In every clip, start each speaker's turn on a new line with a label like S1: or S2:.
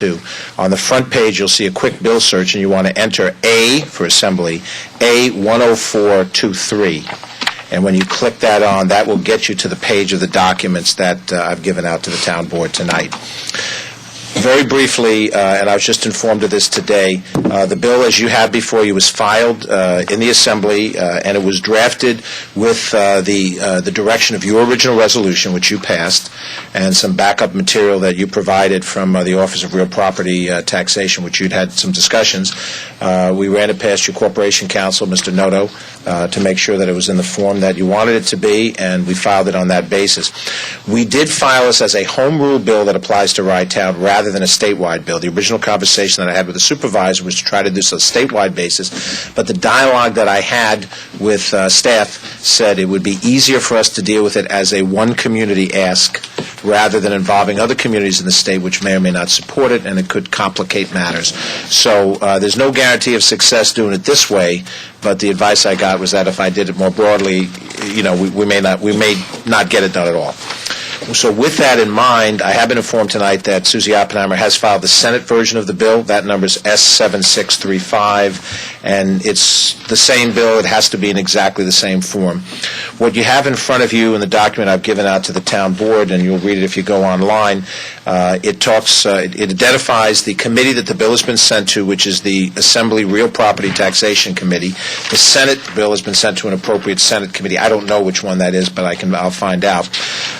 S1: On the front page, you'll see a quick bill search, and you want to enter A for Assembly, A10423. And when you click that on, that will get you to the page of the documents that I've given out to the town board tonight. Very briefly, and I was just informed of this today, the bill, as you have before you, was filed in the Assembly, and it was drafted with the direction of your original resolution, which you passed, and some backup material that you provided from the Office of Real Property Taxation, which you'd had some discussions. We ran it past your Corporation Counsel, Mr. Noto, to make sure that it was in the form that you wanted it to be, and we filed it on that basis. We did file this as a home rule bill that applies to Rye-Town rather than a statewide bill. The original conversation that I had with the supervisor was to try to do this on a statewide basis, but the dialogue that I had with staff said it would be easier for us to deal with it as a one community ask rather than involving other communities in the state which may or may not support it, and it could complicate matters. So there's no guarantee of success doing it this way, but the advice I got was that if I did it more broadly, we may not get it done at all. So with that in mind, I have been informed tonight that Susie Oppenheimer has filed the Senate version of the bill. That number is S7635, and it's the same bill. It has to be in exactly the same form. What you have in front of you in the document I've given out to the town board, and you'll read it if you go online, it identifies the committee that the bill has been sent to, which is the Assembly Real Property Taxation Committee. The Senate bill has been sent to an appropriate Senate committee. I don't know which one that is, but I'll find out.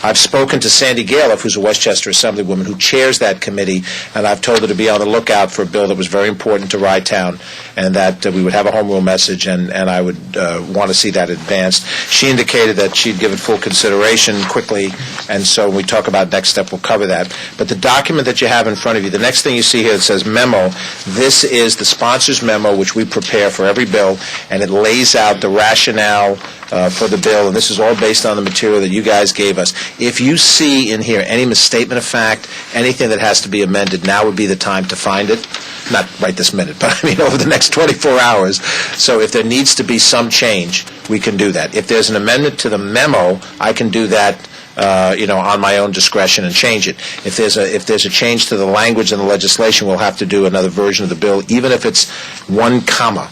S1: I've spoken to Sandy Galiff, who's a Westchester Assemblywoman, who chairs that committee, and I've told her to be on the lookout for a bill that was very important to Rye-Town, and that we would have a home rule message, and I would want to see that advanced. She indicated that she'd give it full consideration quickly, and so when we talk about next step, we'll cover that. But the document that you have in front of you, the next thing you see here, it says memo. This is the sponsor's memo, which we prepare for every bill, and it lays out the rationale for the bill, and this is all based on the material that you guys gave us. If you see in here any misstatement of fact, anything that has to be amended, now would be the time to find it. Not right this minute, but I mean over the next 24 hours. So if there needs to be some change, we can do that. If there's an amendment to the memo, I can do that on my own discretion and change it. If there's a change to the language in the legislation, we'll have to do another version of the bill, even if it's one comma.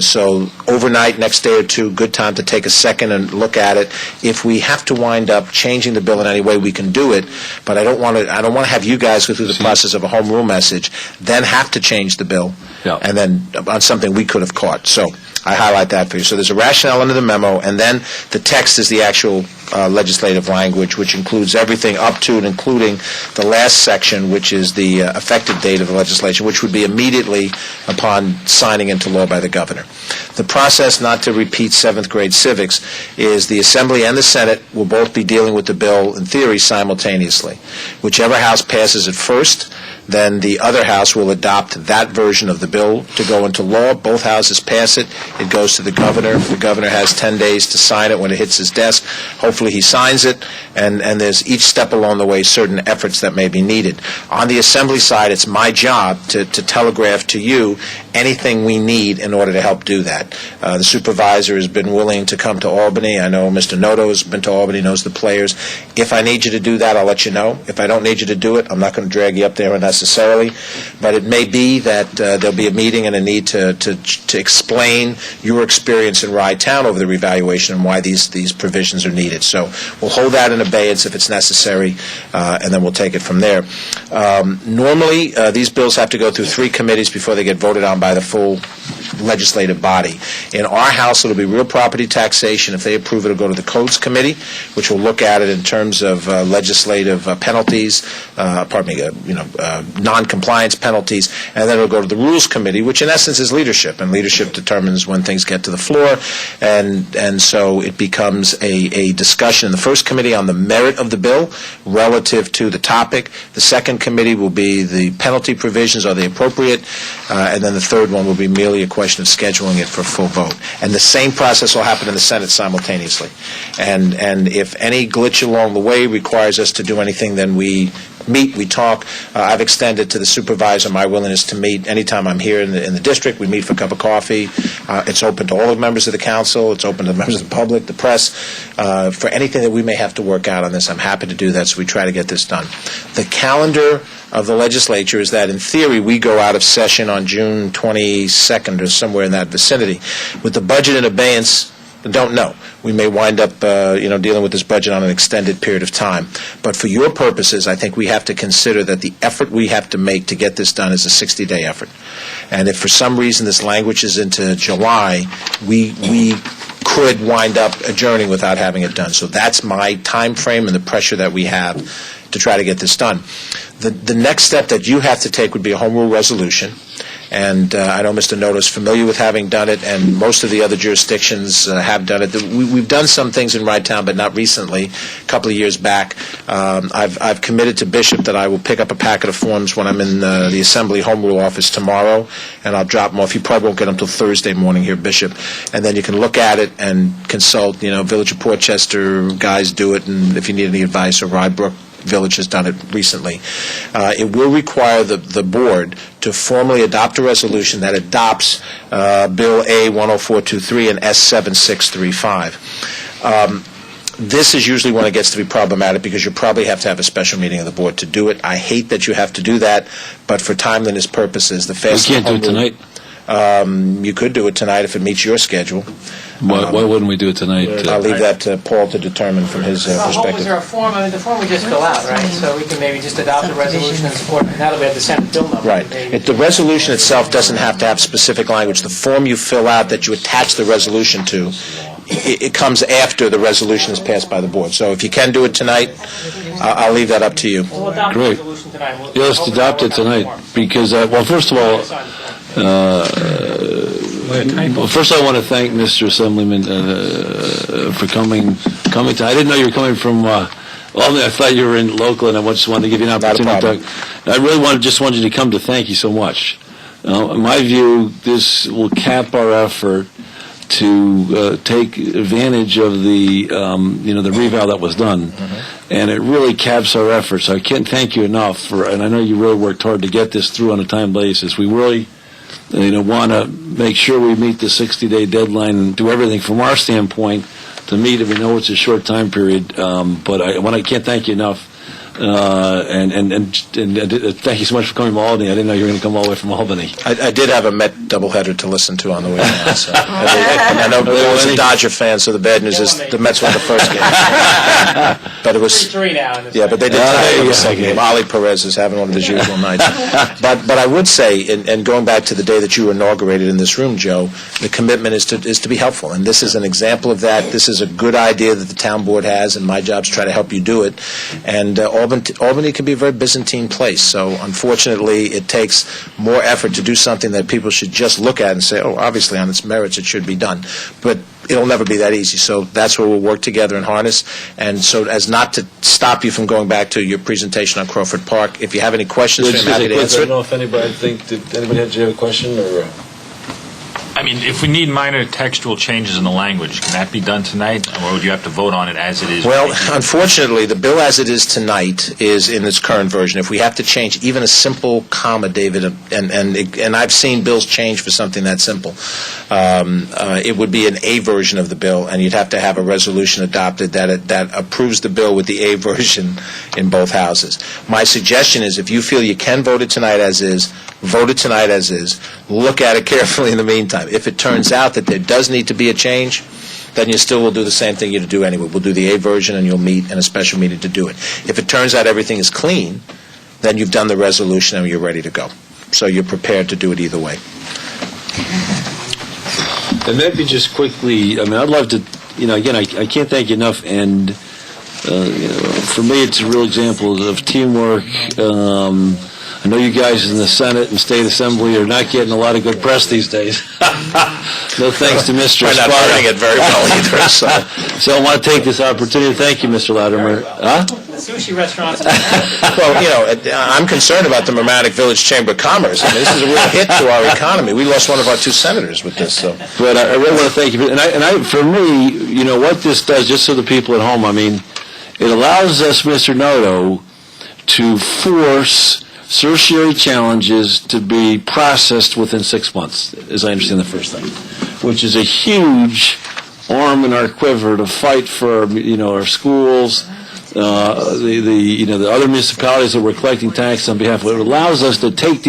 S1: So overnight, next day or two, good time to take a second and look at it. If we have to wind up changing the bill in any way, we can do it. But I don't want to have you guys go through the process of a home rule message, then have to change the bill, and then on something we could have caught. So I highlight that for you. So there's a rationale under the memo, and then the text is the actual legislative language, which includes everything up to and including the last section, which is the effective date of the legislation, which would be immediately upon signing into law by the governor. The process, not to repeat 7th grade civics, is the Assembly and the Senate will both be dealing with the bill, in theory, simultaneously. Whichever house passes it first, then the other house will adopt that version of the bill to go into law. Both houses pass it. It goes to the governor. The governor has 10 days to sign it when it hits his desk. Hopefully he signs it, and there's each step along the way certain efforts that may be needed. On the Assembly side, it's my job to telegraph to you anything we need in order to help do that. The supervisor has been willing to come to Albany. I know Mr. Noto has been to Albany, knows the players. If I need you to do that, I'll let you know. If I don't need you to do it, I'm not going to drag you up there unnecessarily. But it may be that there'll be a meeting and a need to explain your experience in Rye-Town over the revaluation and why these provisions are needed. So we'll hold that in abeyance if it's necessary, and then we'll take it from there. Normally, these bills have to go through 3 committees before they get voted on by the full legislative body. In our House, it'll be real property taxation. If they approve it, it'll go to the Codes Committee, which will look at it in terms of legislative penalties, non-compliance penalties, and then it'll go to the Rules Committee, which in essence is leadership, and leadership determines when things get to the floor, and so it becomes a discussion in the first committee on the merit of the bill relative to the topic. The second committee will be the penalty provisions, are they appropriate, and then the third one will be merely a question of scheduling it for a full vote. And the same process will happen in the Senate simultaneously. And if any glitch along the way requires us to do anything, then we meet, we talk. I've extended to the supervisor my willingness to meet anytime I'm here in the district. We meet for a cup of coffee. It's open to all the members of the council. It's open to the members of the public, the press. For anything that we may have to work out on this, I'm happy to do that, so we try to get this done. The calendar of the legislature is that, in theory, we go out of session on June 22nd or somewhere in that vicinity. With the budget in abeyance, don't know. We may wind up, dealing with this budget on an extended period of time. But for your purposes, I think we have to consider that the effort we have to make to get this done is a 60-day effort. And if for some reason this language is into July, we could wind up adjourning without having it done. So that's my time frame and the pressure that we have to try to get this done. The next step that you have to take would be a home rule resolution. And I know Mr. Noto is familiar with having done it, and most of the other jurisdictions have done it. We've done some things in Wright Town, but not recently. A couple of years back, I've committed to Bishop that I will pick up a packet of forms when I'm in the Assembly Home Rule office tomorrow, and I'll drop them off. You probably won't get them until Thursday morning here, Bishop. And then you can look at it and consult. Village of Portchester guys do it, and if you need any advice, or Rybrook Village has done it recently. It will require the board to formally adopt a resolution that adopts Bill A-10423 and S-7635. This is usually when it gets to be problematic because you probably have to have a special meeting of the board to do it. I hate that you have to do that, but for timeliness purposes, the fastest...
S2: We can't do it tonight?
S1: You could do it tonight if it meets your schedule.
S2: Why wouldn't we do it tonight?
S1: I'll leave that to Paul to determine from his perspective.
S3: Is there a form? I mean, the form we just fill out, right? So we can maybe just adopt a resolution and support, and now that we have the Senate bill number.
S1: Right. The resolution itself doesn't have to have specific language. The form you fill out that you attach the resolution to, it comes after the resolution is passed by the board. So if you can do it tonight, I'll leave that up to you.
S3: We'll adopt the
S2: Great.
S3: resolution tonight.
S2: Yeah, let's adopt it tonight because, first of all, first I want to thank Mr. Assemblyman for coming to. I didn't know you were coming from. I thought you were in local, and I just wanted to give you an opportunity to talk. I really just wanted you to come to thank you so much. In my view, this will cap our effort to take advantage of the the reval that was done, and it really caps our efforts. I can't thank you enough and I know you really worked hard to get this through on a time basis. We really want to make sure we meet the 60-day deadline and do everything from our standpoint to meet it. We know it's a short time period, but I can't thank you enough. And thank you so much for coming to Albany. I didn't know you were going to come all the way from Albany.
S1: I did have a Met doubleheader to listen to on the way down. So. And I know Bill was a Dodger fan, so the bad news is the Mets won the first game. But it was
S3: 3-3 now.
S1: but they did tie the second game. Ali Perez is having one of his usual nights. But I would say, and going back to the day that you were inaugurated in this room, Joe, the commitment is to be helpful, and this is an example of that. This is a good idea that the town board has, and my job is to try to help you do it. And Albany can be a very Byzantine place, so unfortunately it takes more effort to do something that people should just look at and say, oh, obviously on its merits it should be done. But it'll never be that easy, so that's where we'll work together and harness. And so as not to stop you from going back to your presentation on Crawford Park, if you have any questions, I'm happy to answer
S2: I
S1: it.
S2: don't know if anybody did you have a question or...
S4: I mean, if we need minor textual changes in the language, can that be done tonight, or would you have to vote on it as it is?
S1: Well, unfortunately, the bill as it is tonight is in its current version. If we have to change even a simple comma, David, and I've seen bills change for something that simple, it would be an A version of the bill, and you'd have to have a resolution adopted that approves the bill with the A version in both houses. My suggestion is if you feel you can vote it tonight as is, vote it tonight as is. Look at it carefully in the meantime. If it turns out that there does need to be a change, then you still will do the same thing you'd do anyway. We'll do the A version, and you'll meet in a special meeting to do it. If it turns out everything is clean, then you've done the resolution and you're ready to go. So you're prepared to do it either way.
S2: And maybe just quickly, I mean, I'd love to, again, I can't thank you enough, and for me it's a real example of teamwork. I know you guys in the Senate and State Assembly are not getting a lot of good press these days. No thanks to Mr.
S1: We're not running it very well either.
S2: So I want to take this opportunity to thank you, Mr. Latimer.
S3: The sushi restaurants.
S1: Well, I'm concerned about the Mermatic Village Chamber of Commerce. I mean, this is a real hit to our economy. We lost one of our two senators with this. So.
S2: But I really want to thank you. And for me, what this does, just so the people at home, I mean, it allows us, Mr. Noto, to force certiorari challenges to be processed within 6 months, as I understand the first thing, which is a huge arm in our quiver to fight for, our schools, the other municipalities that we're collecting tax on behalf of. It allows us to take these